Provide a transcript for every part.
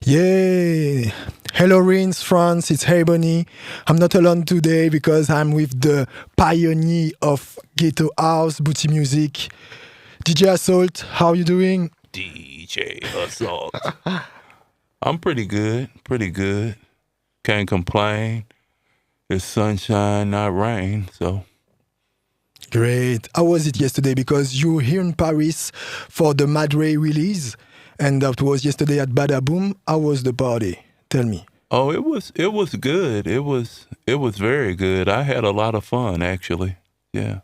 Yeah. Hello, Rinse France. It's Bony. I'm not alone today because I'm with the pioneer of ghetto house, booty music, DJ Assault. How you doing? DJ Assault. I'm pretty good, pretty good. Can't complain. It's sunshine, not rain, so. Great. How was it yesterday? Because you were here in Paris for the Madre release, and that was yesterday at Badaboom. How was the party? Tell me. Oh, it was good. It was very good. I had a lot of fun actually. Yeah.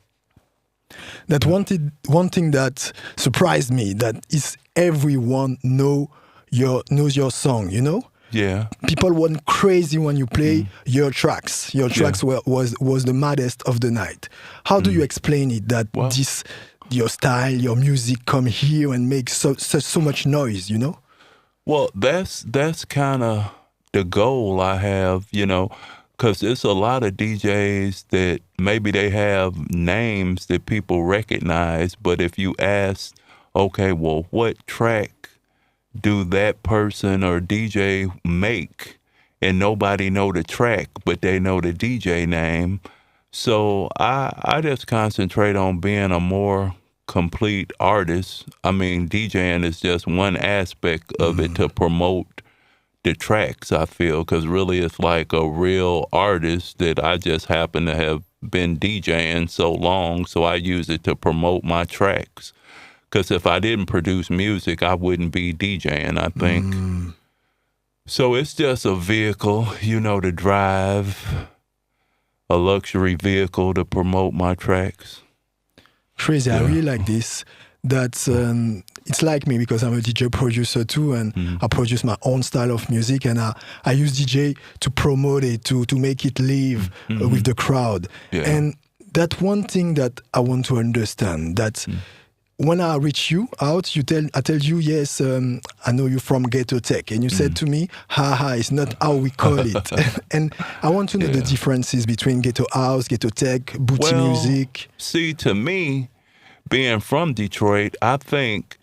That one thing that surprised me that is everyone knows your song, you know? Yeah. People went crazy when you play your tracks. Your tracks was the maddest of the night. How do you explain it that your style, your music come here and make so much noise, you know? Well, that's kind of the goal I have, because it's a lot of DJs that maybe they have names that people recognize, but if you ask, okay, well, what track do that person or DJ make, and nobody know the track, but they know the DJ name. So I just concentrate on being a more complete artist. I mean, DJing is just one aspect of it to promote the tracks, I feel, because really it's like a real artist that I just happen to have been DJing so long, so I use it to promote my tracks. Because if I didn't produce music, I wouldn't be DJing, I think. So it's just a vehicle, to drive, a luxury vehicle to promote my tracks. Crazy. Yeah. I really like this. That's it's like me because I'm a DJ producer too, and I produce my own style of music, and I use DJ to promote it, to make it live with the crowd. Yeah. And that one thing that I want to understand that when I reach you out, I tell you, yes, I know you from Ghetto Tech, and you said to me, it's not how we call it. And I want to know the differences between Ghetto House, Ghetto Tech, booty music. See, to me, being from Detroit, I think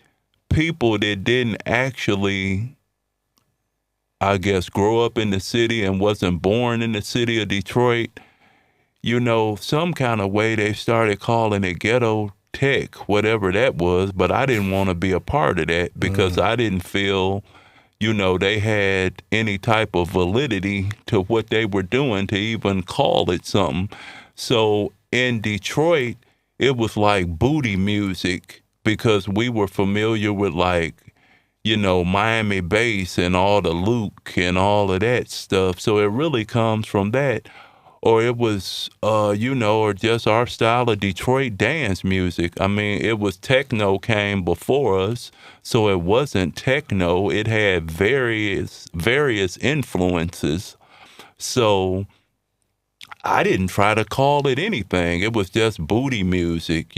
people that didn't actually, I guess, grow up in the city and wasn't born in the city of Detroit, some kind of way they started calling it ghetto tech, whatever that was, but I didn't want to be a part of that because I didn't feel, they had any type of validity to what they were doing to even call it something. So in Detroit, it was like booty music because we were familiar with Miami bass and all the Luke and all of that stuff. So it really comes from that. Or it was, or just our style of Detroit dance music. I mean, it was techno came before us, so it wasn't techno. It had various influences. So I didn't try to call it anything. It was just booty music,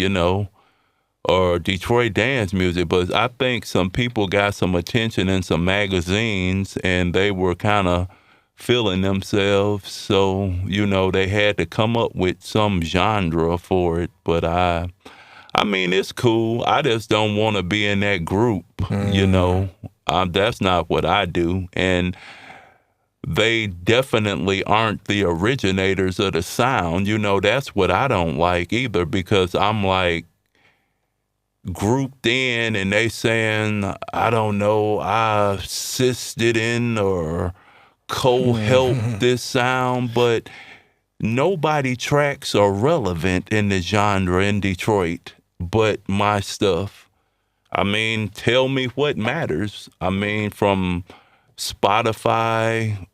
or Detroit dance music. But I think some people got some attention in some magazines, and they were kind of feeling themselves, so they had to come up with some genre for it. But I mean, it's cool. I just don't want to be in that group. That's not what I do, and they definitely aren't the originators of the sound. That's what I don't like either, because I'm like grouped in, and they saying, I don't know, I assisted in or co-help this sound, but nobody tracks are relevant in the genre in Detroit but my stuff. I mean, tell me what matters. I mean, from Spotify,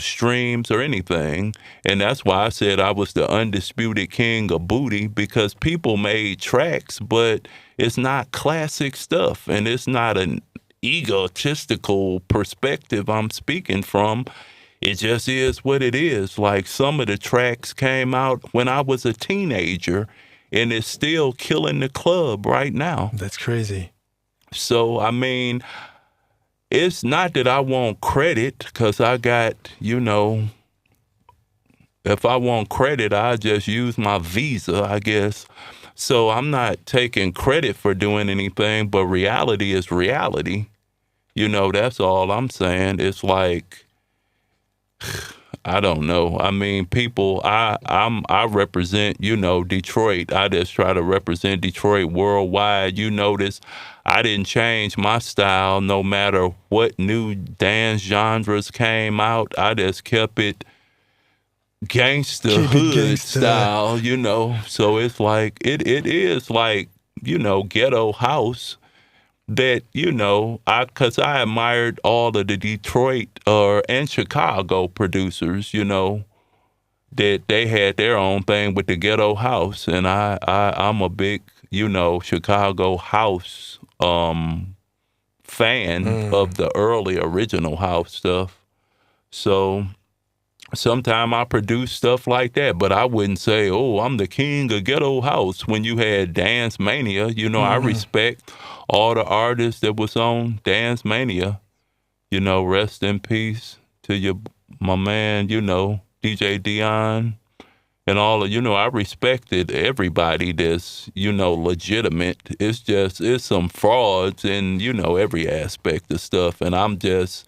streams or anything. And that's why I said I was the undisputed king of booty, because people made tracks, but it's not classic stuff, and it's not an egotistical perspective I'm speaking from. It just is what it is. Like, some of the tracks came out when I was a teenager, and it's still killing the club right now. That's crazy. So, I mean, it's not that I want credit, because I got, if I want credit, I just use my Visa, I guess. So I'm not taking credit for doing anything, but reality is reality. You know, that's all I'm saying. It's like, I don't know. I mean, people, I represent, you know, Detroit. I just try to represent Detroit worldwide. You notice I didn't change my style no matter what new dance genres came out. I just kept it gangster Keep it hood gangster. style, you know. So it's like it is like, you know, ghetto house that, you know, because I admired all of the Detroit and Chicago producers, you know, that they had their own thing with the ghetto house, and I'm a big, you know, Chicago house fan of the early original house stuff. So sometimes I produce stuff like that, but I wouldn't say, oh, I'm the king of ghetto house when you had Dance Mania. You know, I respect all the artists that was on Dance Mania. You know, rest in peace to my man, you know, DJ Dion and all of, you know, I respected everybody that's, you know, legitimate. It's some frauds in, you know, every aspect of stuff. And I'm just,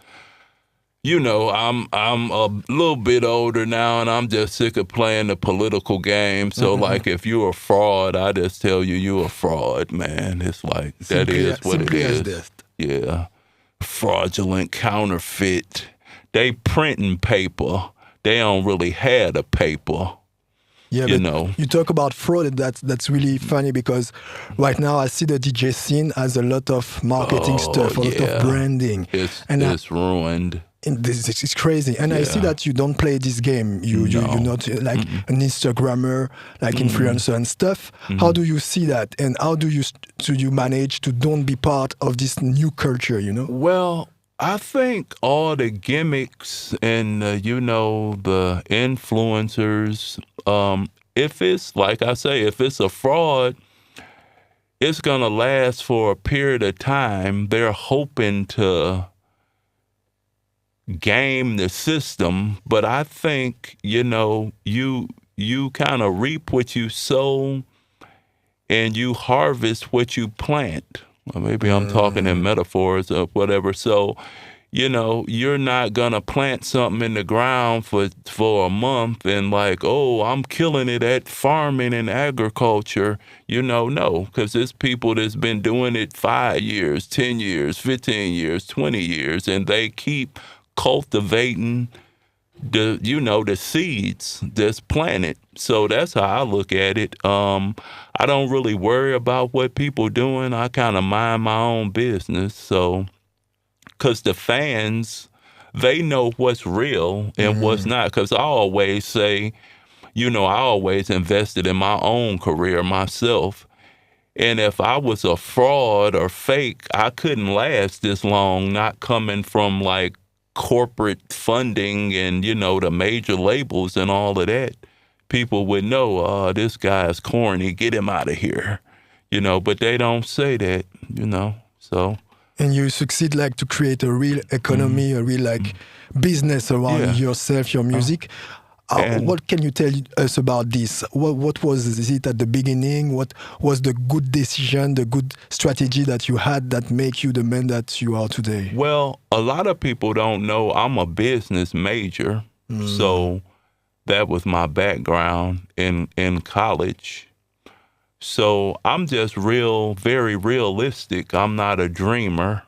you know, I'm a little bit older now, and I'm just sick of playing the political game. So, like, if you're a fraud, I just tell you're a fraud, man. It's like, that is what it is. Yeah. Fraudulent, counterfeit. They printing paper. They don't really have the paper. Yeah, you but know. You talk about fraud, and that's really funny because right now I see the DJ scene has a lot of marketing stuff, a lot of branding. It's ruined. It's crazy, and I see that you don't play this game. You're not like an Instagrammer, like influencer and stuff. How do you see that, and how do you manage to don't be part of this new culture? You know. Well, I think all the gimmicks and you know, the influencers. If it's like I say, if it's a fraud, it's gonna last for a period of time. They're hoping to game the system, but I think, you know, you kind of reap what you sow and you harvest what you plant. Or maybe I'm talking in metaphors or whatever. So, you know, you're not gonna plant something in the ground for a month and like, oh, I'm killing it at farming and agriculture. You know, no, because there's people that's been doing it 5 years, 10 years, 15 years, 20 years, and they keep cultivating the seeds that's planted. So that's how I look at it. I don't really worry about what people doing. I kind of mind my own business. So, because the fans, they know what's real and what's not. Because I always say, you know, I always invested in my own career myself. And if I was a fraud or fake, I couldn't last this long, not coming from like corporate funding and, you know, the major labels and all of that. People would know, this guy's corny, get him out of here, you know, but they don't say that, you know, so. And you succeed like to create a real economy, a real like business around yourself, your music. What can you tell us about this? What was it at the beginning? What was the good decision, the good strategy that you had that make you the man that you are today? Well, a lot of people don't know I'm a business major. So that was my background in college. So I'm just very realistic. I'm not a dreamer.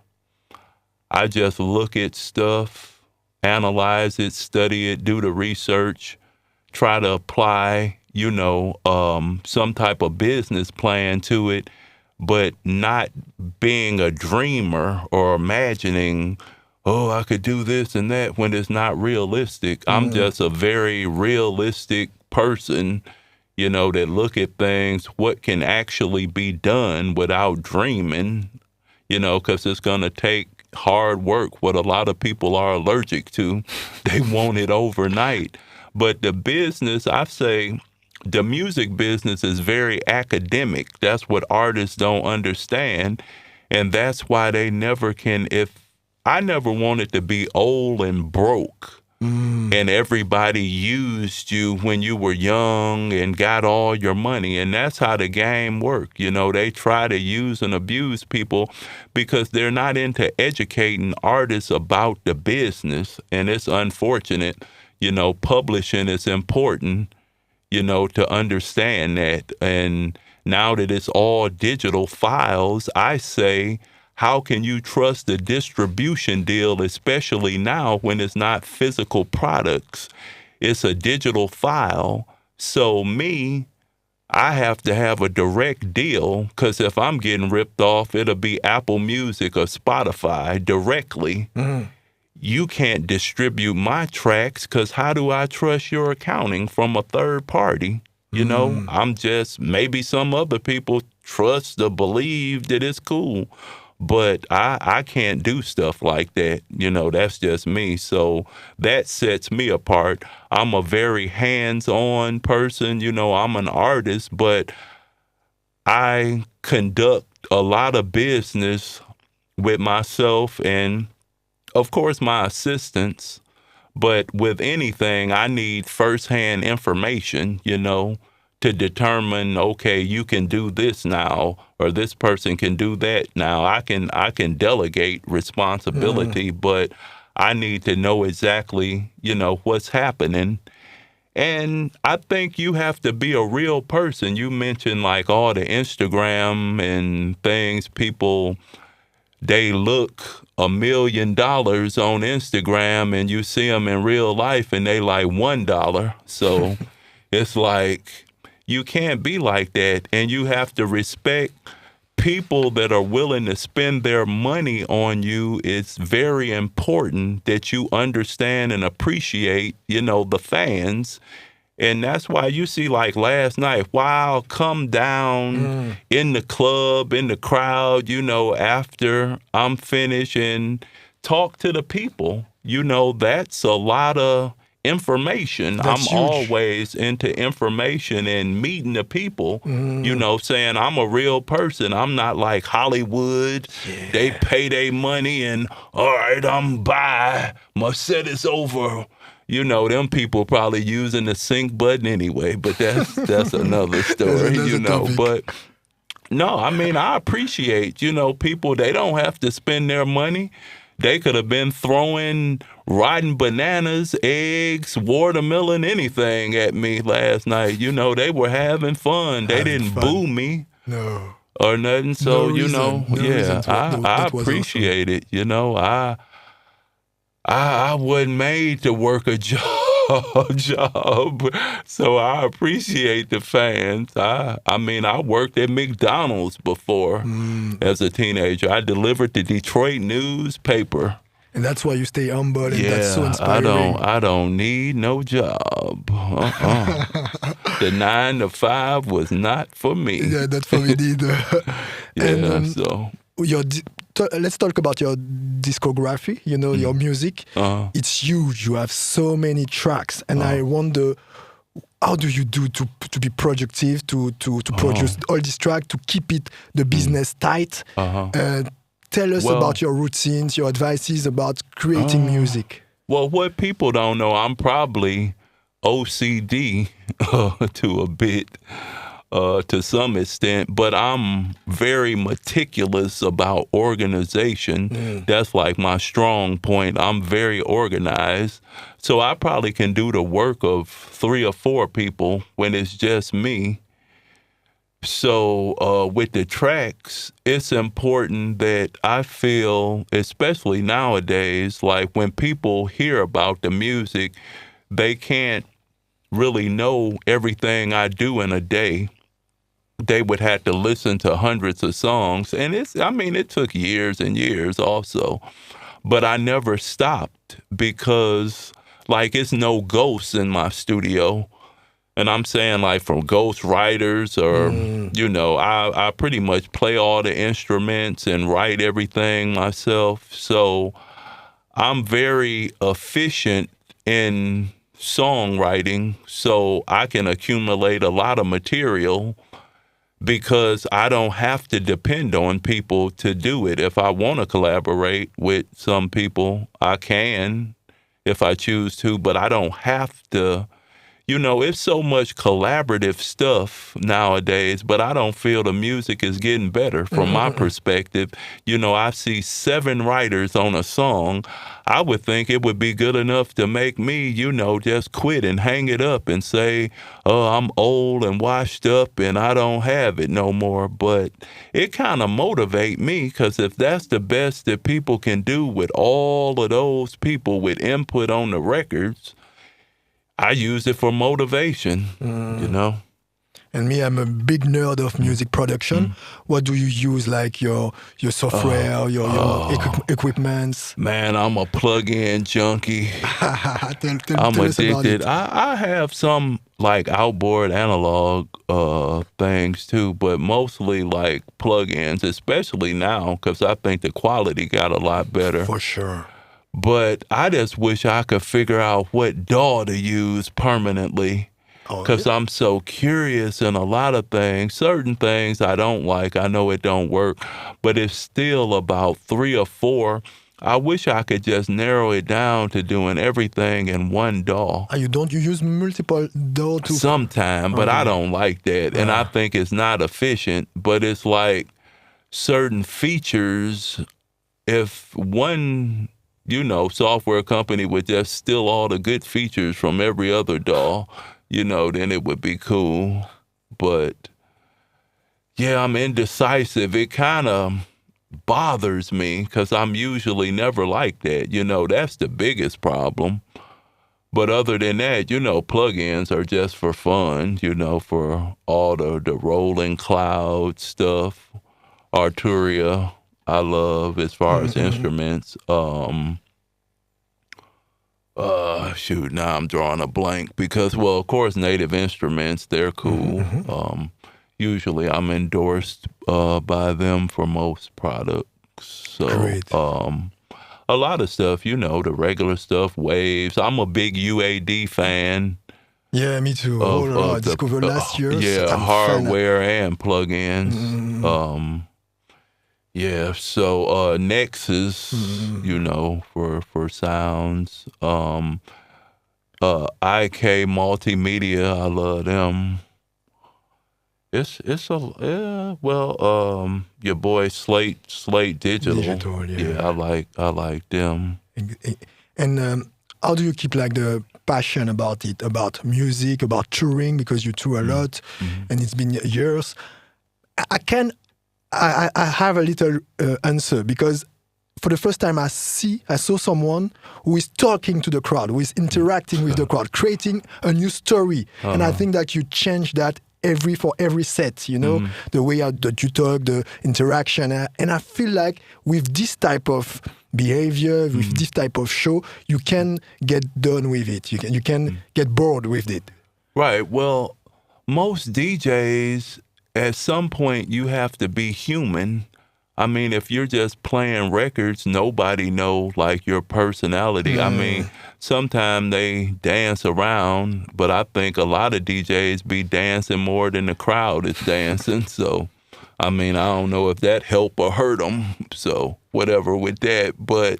I just look at stuff, analyze it, study it, do the research, try to apply, you know, some type of business plan to it, but not being a dreamer or imagining, oh, I could do this and that when it's not realistic. I'm just a very realistic person, you know, that look at things, what can actually be done without dreaming, you know, because it's going to take hard work, what a lot of people are allergic to. They want it overnight. But the business, I say, the music business is very academic. That's what artists don't understand. And that's why they never can, I never wanted to be old and broke. and everybody used you when you were young and got all your money. And that's how the game worked. You know, they try to use and abuse people because they're not into educating artists about the business. And it's unfortunate. You know, publishing is important, you know, to understand that. And now that it's all digital files, I say, how can you trust a distribution deal, especially now when it's not physical products? It's a digital file. So I have to have a direct deal, because if I'm getting ripped off, it'll be Apple Music or Spotify directly. You can't distribute my tracks, because how do I trust your accounting from a third party? You know, I'm just, maybe some other people trust or believe that it's cool. But I can't do stuff like that. You know, that's just me. So that sets me apart. I'm a very hands-on person. You know, I'm an artist, but I conduct a lot of business with myself and, of course, my assistants. But with anything, I need firsthand information, you know, to determine, okay, you can do this now, or this person can do that now. I can delegate responsibility, but I need to know exactly, you know, what's happening. And I think you have to be a real person. You mentioned like all the Instagram and things, people, they look $1 million on Instagram and you see them in real life and they like $1. So it's like, you can't be like that, and you have to respect people that are willing to spend their money on you. It's very important that you understand and appreciate, you know, the fans. And that's why you see, like last night, wow, come down in the club, in the crowd, you know, after I'm finished and talk to the people. You know, that's a lot of information. That's I'm huge. always into information and meeting the people, you know, saying I'm a real person. I'm not like Hollywood. Yeah. They pay their money and, all right, I'm by. My set is over. You know, them people probably using the sync button anyway, but that's another story, you know. Topic. But no, I mean, I appreciate, you know, people, they don't have to spend their money. They could have been throwing rotten bananas, eggs, watermelon, anything at me last night. You know, they were having fun. They didn't boo me. No. Or nothing. So, No you reason. know, No yeah, reason to- I that was appreciate it. You know, I wasn't made to work a job. So I appreciate the fans. I mean, I worked at McDonald's before as a teenager. I delivered the Detroit newspaper. And that's why you stay humble, and Yeah, that's so inspiring. I don't need no job. The 9 to 5 was not for me. Yeah, that's for me neither. Yeah, And so let's talk about your discography, you know, your music. It's huge. You have so many tracks. And I wonder, how do you do to be productive, to produce all these tracks, to keep the business tight? Tell us about your routines, your advices about creating music. Well, what people don't know, I'm probably OCD to a bit. To some extent, but I'm very meticulous about organization. That's like my strong point. I'm very organized. So I probably can do the work of 3 or 4 people when it's just me. So with the tracks, it's important that I feel, especially nowadays, like when people hear about the music, they can't really know everything I do in a day. They would have to listen to hundreds of songs. And it took years and years also. But I never stopped because, like, it's no ghosts in my studio. And I'm saying, like, from ghost writers or, you know, I pretty much play all the instruments and write everything myself. So I'm very efficient in songwriting, so I can accumulate a lot of material because I don't have to depend on people to do it. If I want to collaborate with some people, I can, if I choose to, but I don't have to. You know, it's so much collaborative stuff nowadays, but I don't feel the music is getting better from my perspective. You know, I see 7 writers on a song. I would think it would be good enough to make me, you know, just quit and hang it up and say, oh, I'm old and washed up and I don't have it no more. But it kind of motivate me, because if that's the best that people can do with all of those people with input on the records, I use it for motivation, you know. And me, I'm a big nerd of music production. What do you use, like your software, your equipments? Man, I'm a plug-in junkie. I'm addicted. I have some like outboard analog things too, but mostly like plug-ins, especially now, because I think the quality got a lot better. For sure. But I just wish I could figure out what DAW to use permanently, because I'm so curious in a lot of things. Certain things I don't like. I know it don't work, but it's still about 3 or 4. I wish I could just narrow it down to doing everything in one DAW. You use multiple DAW too? Sometime, but I don't like that. And I think it's not efficient, but it's like certain features, if one, you know, software company would just steal all the good features from every other DAW, you know, then it would be cool. But yeah, I'm indecisive. It kind of bothers me, because I'm usually never like that. You know, that's the biggest problem. But other than that, you know, plugins are just for fun, you know, for all the rolling cloud stuff. Arturia, I love as far as instruments. Shoot, now I'm drawing a blank, because, well, of course, Native Instruments, they're cool. Usually I'm endorsed by them for most products. So, Great. a lot of stuff, you know, the regular stuff, Waves. I'm a big UAD fan. Yeah, me too. I discovered last year. Yeah, hardware and plugins. Yeah, so Nexus, you know, for sounds. IK Multimedia, I love them. Your boy Slate Digital. Yeah, I like them. And how do you keep like the passion about it, about music, about touring, because you tour a lot, and it's been years? I have a little answer, because for the first time I saw someone who is talking to the crowd, who is interacting with the crowd, creating a new story. And I think that you change that for every set, you know, the way that you talk, the interaction. And I feel like with this type of behavior, with this type of show, you can get done with it. You can get bored with it. Right. Well, most DJs, at some point, you have to be human. I mean, if you're just playing records, nobody know like your personality. I mean, sometimes they dance around, but I think a lot of DJs be dancing more than the crowd is dancing. So, I mean, I don't know if that help or hurt them. So, whatever with that. But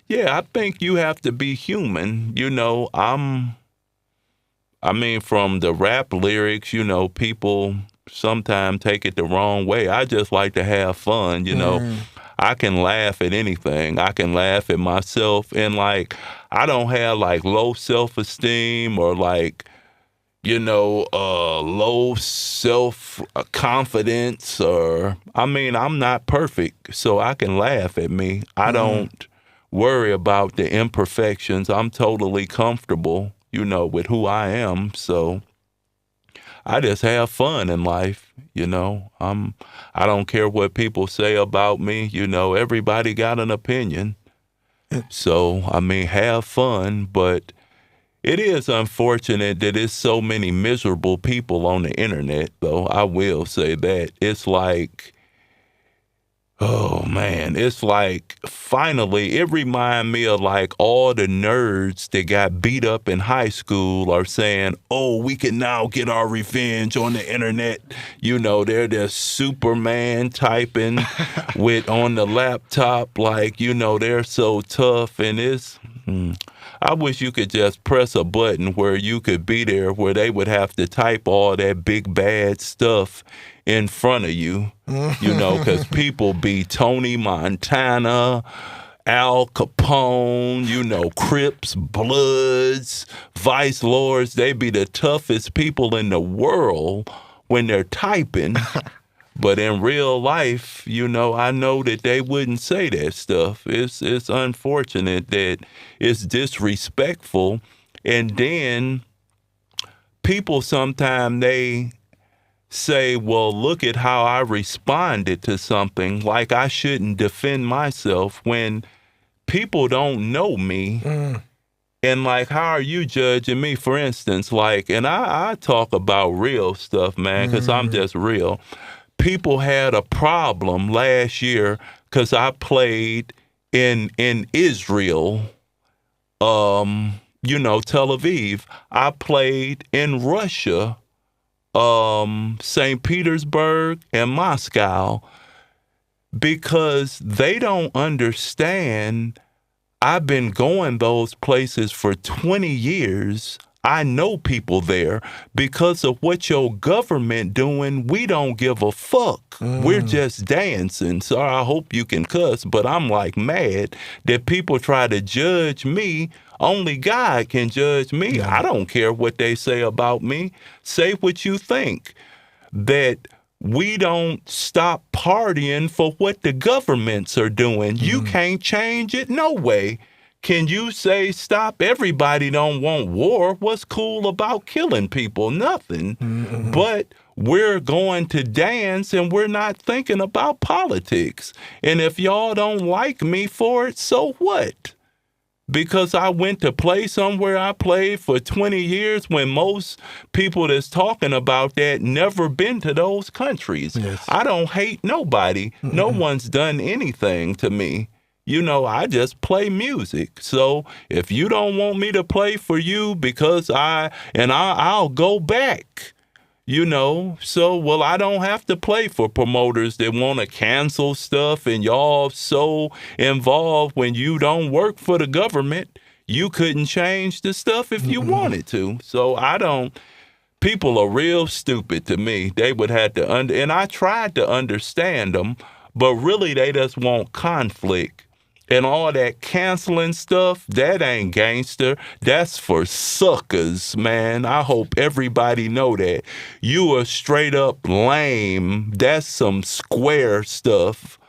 yeah, I think you have to be human. You know, from the rap lyrics, you know, people sometimes take it the wrong way. I just like to have fun, you know. I can laugh at anything. I can laugh at myself, and like I don't have like low self-esteem or like, you know, low self-confidence, or I'm not perfect, so I can laugh at me. I don't worry about the imperfections. I'm totally comfortable, you know, with who I am. So I just have fun in life, you know. I don't care what people say about me, you know. Everybody got an opinion. So, have fun, but it is unfortunate that there's so many miserable people on the internet, though. I will say that. It's like Oh man, it's like finally it reminds me of like all the nerds that got beat up in high school are saying, oh, we can now get our revenge on the internet. You know, they're the Superman typing with on the laptop, like, you know, they're so tough. And I wish you could just press a button where you could be there, where they would have to type all that big bad stuff in front of you, you know, because people be Tony Montana, Al Capone, you know, Crips, Bloods, Vice Lords. They be the toughest people in the world when they're typing. But in real life, you know, I know that they wouldn't say that stuff. It's unfortunate that it's disrespectful. And then people sometimes they say, well, look at how I responded to something, like I shouldn't defend myself when people don't know me. And like, how are you judging me, for instance? Like, and I talk about real stuff, man, because I'm just real. People had a problem last year because I played in Israel, you know, Tel Aviv. I played in Russia, St. Petersburg and Moscow, because they don't understand I've been going those places for 20 years. I know people there. Because of what your government doing, we don't give a fuck. We're just dancing. So I hope you can cuss, but I'm like mad that people try to judge me. Only God can judge me. I don't care what they say about me. Say what you think. That we don't stop partying for what the governments are doing. You can't change it, no way. Can you say stop? Everybody don't want war. What's cool about killing people? Nothing. But we're going to dance and we're not thinking about politics. And if y'all don't like me for it, so what? Because I went to play somewhere I played for 20 years when most people that's talking about that never been to those countries. Yes. I don't hate nobody. No one's done anything to me. You know, I just play music. So if you don't want me to play for you because I'll go back. You know, so, well, I don't have to play for promoters that want to cancel stuff, and y'all so involved when you don't work for the government. You couldn't change the stuff if you wanted to. So people are real stupid to me. They would have to, and I tried to understand them, but really they just want conflict. And all that canceling stuff, that ain't gangster. That's for suckers, man. I hope everybody know that. You are straight up lame. That's some square stuff.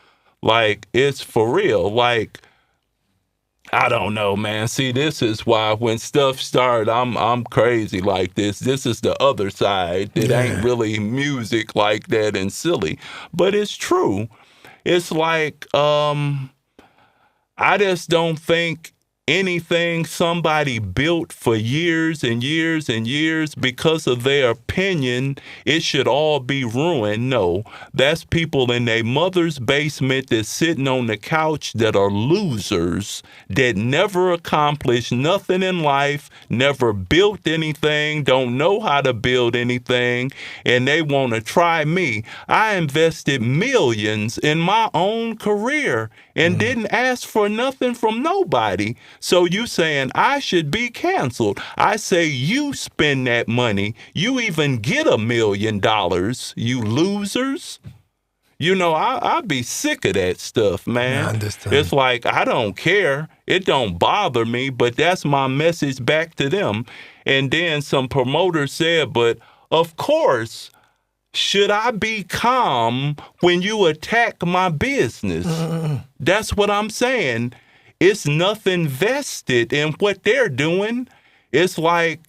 Like, it's for real. Like, I don't know, man. See, this is why when stuff started, I'm crazy like this. This is the other side. It ain't really music like that and silly. But it's true. It's like, I just don't think anything somebody built for years and years and years because of their opinion, it should all be ruined. No, that's people in their mother's basement that's sitting on the couch that are losers, that never accomplished nothing in life, never built anything, don't know how to build anything, and they want to try me. I invested millions in my own career and didn't ask for nothing from nobody. So you saying I should be canceled. I say you spend that money. You even get $1 million, you losers. You know, I'd be sick of that stuff, man. I understand. It's like, I don't care. It don't bother me, but that's my message back to them. And then some promoter said, but of course, should I be calm when you attack my business? That's what I'm saying. It's nothing vested in what they're doing. It's like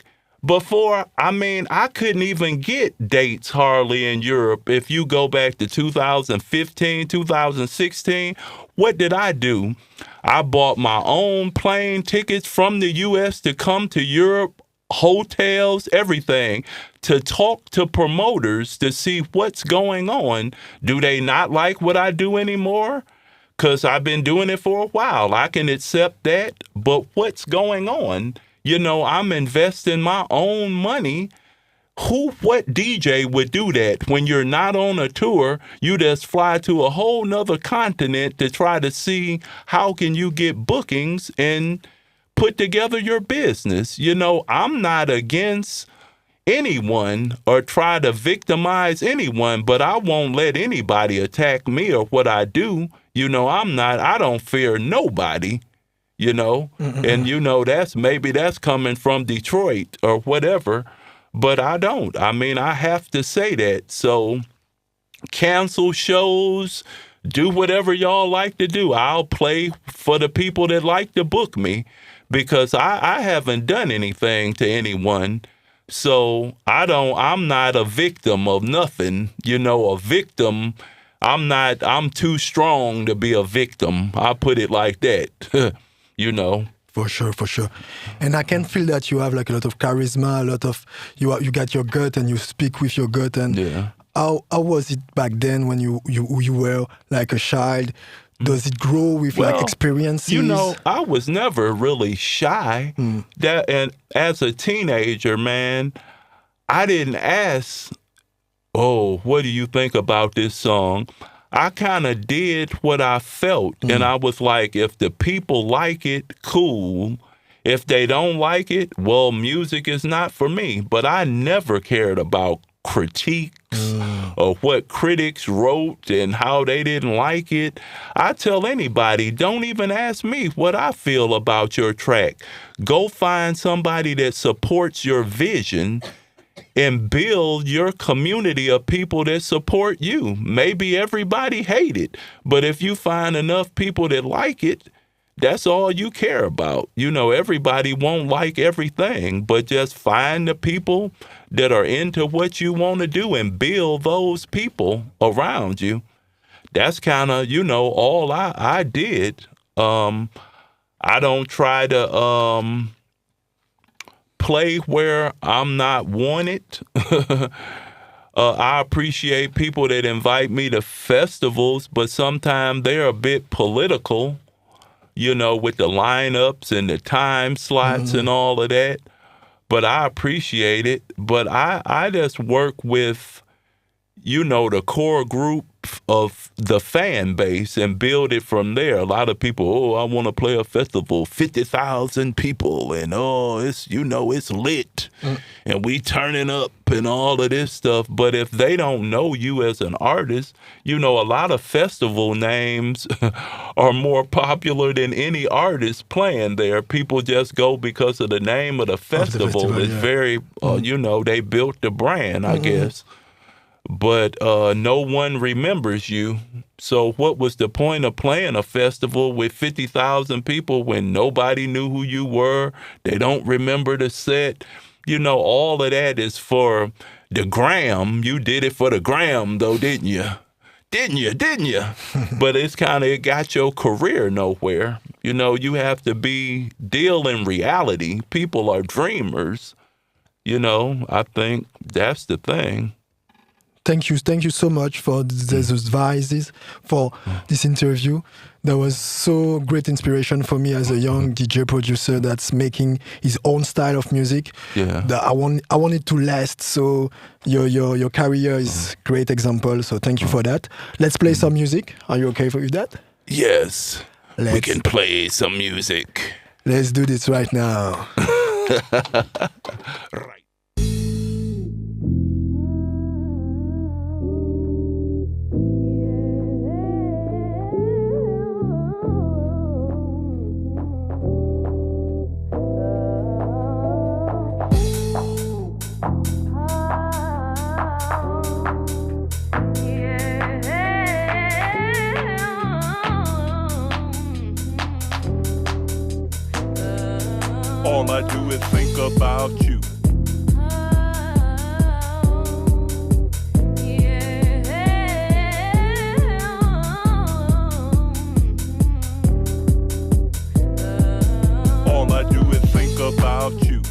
before, I couldn't even get dates hardly in Europe. If you go back to 2015, 2016, what did I do? I bought my own plane tickets from the U.S. to come to Europe hotels, everything, to talk to promoters to see what's going on. Do they not like what I do anymore? Because I've been doing it for a while. I can accept that. But what's going on? You know, I'm investing my own money. What DJ would do that when you're not on a tour? You just fly to a whole nother continent to try to see how can you get bookings and put together your business. You know, I'm not against anyone or try to victimize anyone, but I won't let anybody attack me or what I do. You know, I don't fear nobody, you know, and you know, that's coming from Detroit or whatever. But I don't. I mean, I have to say that. So cancel shows, do whatever y'all like to do. I'll play for the people that like to book me because I haven't done anything to anyone. So I'm not a victim of nothing. You know, a victim, I'm too strong to be a victim. I put it like that, you know. For sure. And I can feel that you have like a lot of charisma, you got your gut and you speak with your gut. And yeah. How was it back then when you were like a child? Does it grow with like experiences? You know, I was never really shy. And as a teenager, man, I didn't ask, oh, what do you think about this song? I kind of did what I felt, and I was like, if the people like it, cool. If they don't like it, well, music is not for me. But I never cared about critiques or what critics wrote and how they didn't like it. I tell anybody, don't even ask me what I feel about your track. Go find somebody that supports your vision and build your community of people that support you. Maybe everybody hate it, but if you find enough people that like it, that's all you care about. You know, everybody won't like everything, but just find the people that are into what you want to do and build those people around you. That's kind of, you know, all I did. I don't try to play where I'm not wanted. I appreciate people that invite me to festivals, but sometimes they're a bit political, you know, with the lineups and the time slots and all of that. But I appreciate it. But I just work with, you know, the core group of the fan base and build it from there. A lot of people, I want to play a festival, 50,000 people, and it's, you know, it's lit, and we turning up and all of this stuff. But if they don't know you as an artist, you know, a lot of festival names are more popular than any artist playing there. People just go because of the name of the festival. It's very, you know, they built the brand, I guess. But no one remembers you. So what was the point of playing a festival with 50,000 people when nobody knew who you were? They don't remember the set. You know, all of that is for the gram. You did it for the gram, though, didn't you? Didn't you? But it got your career nowhere. You know, you have to deal in reality. People are dreamers. You know, I think that's the thing. Thank you so much for these advices, for this interview. That was so great inspiration for me as a young DJ producer that's making his own style of music. Yeah. That I want it to last. So your career is great example. So thank you for that. Let's play some music. Are you okay with that? Yes. We can play some music. Let's do this right now. Right. All I do is think about you. All I do is think about you.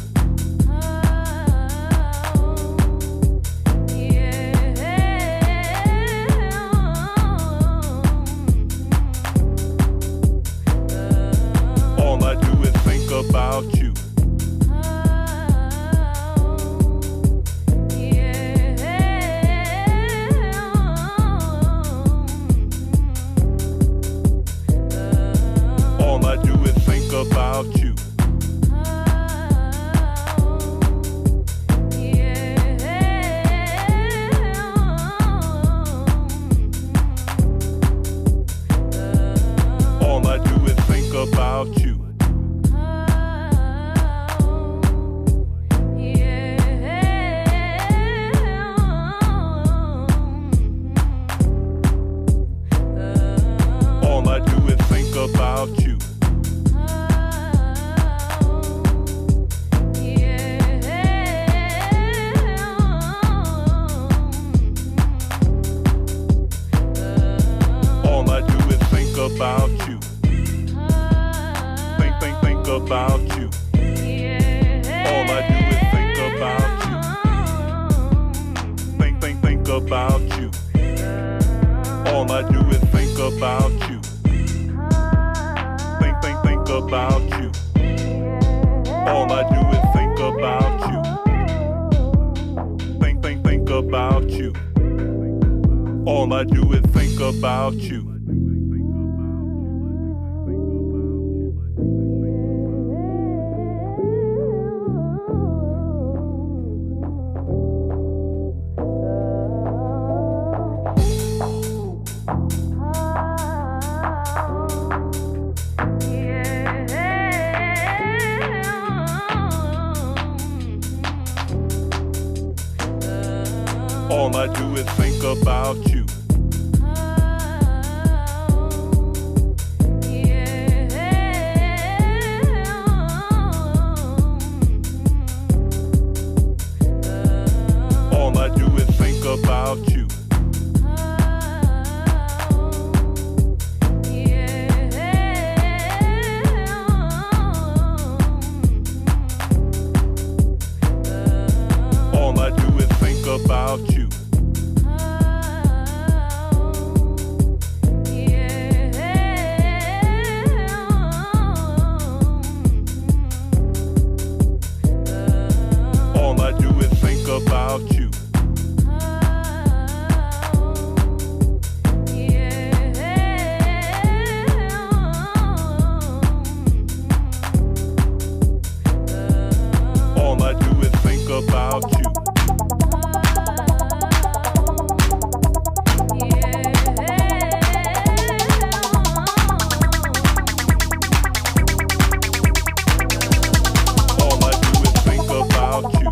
about you. All I do is think about you. Think about you. All I do is think about you. Think about you. All I do is think about you. All I do is think about you. All I do is think about you. All I do is think about you. All I do is think about you. All I do is think about you. All I do is think about you.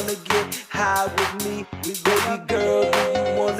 wanna get high with me? Baby girl, do you wanna